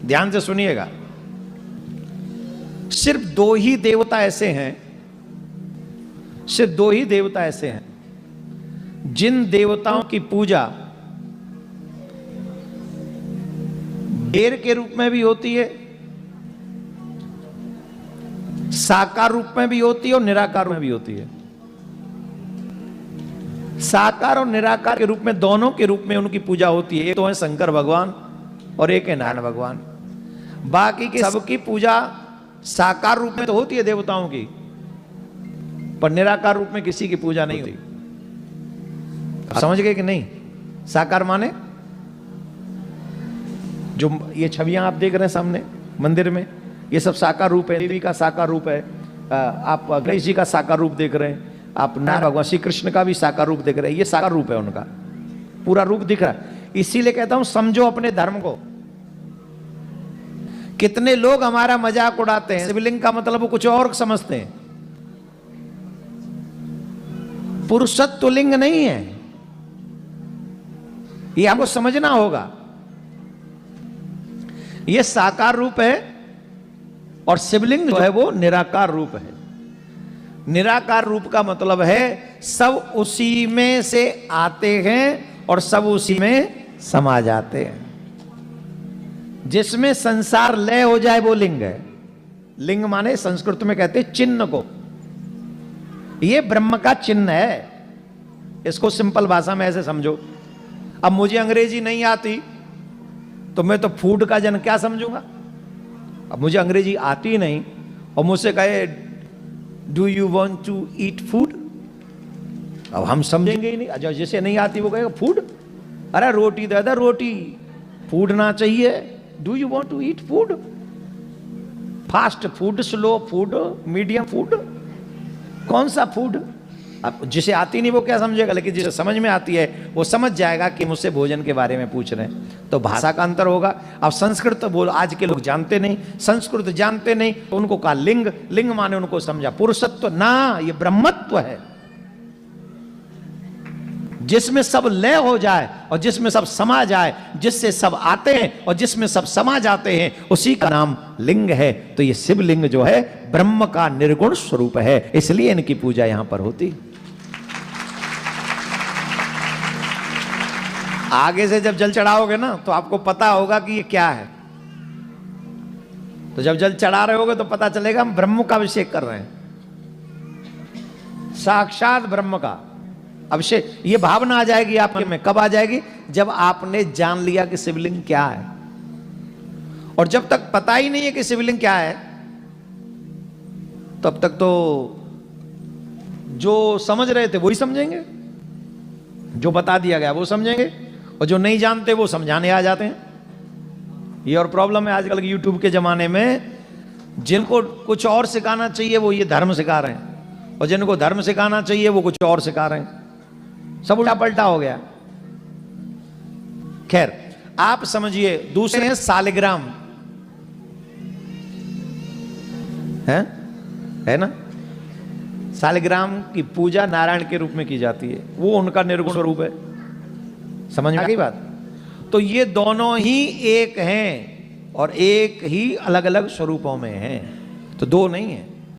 ध्यान से सुनिएगा, सिर्फ दो ही देवता ऐसे हैं, सिर्फ दो ही देवता ऐसे हैं जिन देवताओं की पूजा देर के रूप में भी होती है, साकार रूप में भी होती है और निराकार में भी होती है। साकार और निराकार के रूप में, दोनों के रूप में उनकी पूजा होती है। एक तो है शंकर भगवान और एक है नारायण भगवान। बाकी के सबकी पूजा साकार रूप में तो होती है देवताओं की, पर निराकार रूप में किसी की पूजा नहीं होती। समझ गए कि नहीं? साकार माने जो ये छवियां आप देख रहे हैं सामने मंदिर में, ये सब साकार रूप है। देवी का साकार रूप है, आप गणेश जी का साकार रूप देख रहे हैं, आप नारायण भगवान श्री कृष्ण का भी साकार रूप देख रहे हैं। ये साकार रूप है, उनका पूरा रूप दिख रहा है। इसीलिए कहता हूं समझो अपने धर्म को। कितने लोग हमारा मजाक उड़ाते हैं, शिवलिंग का मतलब वो कुछ और समझते हैं। पुरुषत्व लिंग नहीं है, ये हमको समझना होगा। ये साकार रूप है और शिवलिंग जो है वो निराकार रूप है। निराकार रूप का मतलब है सब उसी में से आते हैं और सब उसी में समा जाते हैं। जिसमें संसार लय हो जाए वो लिंग है। लिंग माने संस्कृत में कहते हैं चिन्ह को। ये ब्रह्म का चिन्ह है। इसको सिंपल भाषा में ऐसे समझो। अब मुझे अंग्रेजी नहीं आती तो मैं तो फूड का जन क्या समझूंगा। अब मुझे अंग्रेजी आती नहीं और मुझसे कहे do you want to eat food, अब हम समझेंगे ही नहीं। अच्छा, जिसे नहीं आती वो कहेगा फूड, अरे रोटी दादा रोटी, फूड ना चाहिए। Do you want to eat food, fast food, slow food, medium food, कौन सा फूड? अब जिसे आती नहीं वो क्या समझेगा, लेकिन जिसे समझ में आती है वो समझ जाएगा कि मुझसे भोजन के बारे में पूछ रहे हैं। तो भाषा का अंतर होगा। अब संस्कृत बोल आज के लोग जानते नहीं, संस्कृत जानते नहीं, तो उनको कहा लिंग। लिंग माने उनको समझा पुरुषत्व ना, ये ब्रह्मत्व है जिसमें सब लय हो जाए और जिसमें सब समा जाए, जिससे सब आते हैं और जिसमें सब समा जाते हैं, उसी का नाम लिंग है। तो ये शिवलिंग जो है ब्रह्म का निर्गुण स्वरूप है, इसलिए इनकी पूजा यहां पर होती। आगे से जब जल चढ़ाओगे ना तो आपको पता होगा कि ये क्या है। तो जब जल चढ़ा रहे होगे तो पता चलेगा हम ब्रह्म का अभिषेक कर रहे हैं, साक्षात ब्रह्म का अभिषेक। ये भावना आ जाएगी आप में। कब आ जाएगी? जब आपने जान लिया कि शिवलिंग क्या है। और जब तक पता ही नहीं है कि शिवलिंग क्या है, तब तक तो जो समझ रहे थे वही समझेंगे, जो बता दिया गया वो समझेंगे, और जो नहीं जानते वो समझाने आ जाते हैं। ये और प्रॉब्लम है आजकल यूट्यूब के जमाने में। जिनको कुछ और सिखाना चाहिए वो ये धर्म सिखा रहे हैं, और जिनको धर्म सिखाना चाहिए वो कुछ और सिखा रहे हैं। सब उल्टा पलटा हो गया। खैर, आप समझिए। दूसरे हैं सालिग्राम, है ना? सालिग्राम की पूजा नारायण के रूप में की जाती है, वो उनका निर्गुण स्वरूप है। समझ में आ गई बात? तो ये दोनों ही एक हैं और एक ही अलग अलग स्वरूपों में हैं, तो दो नहीं है।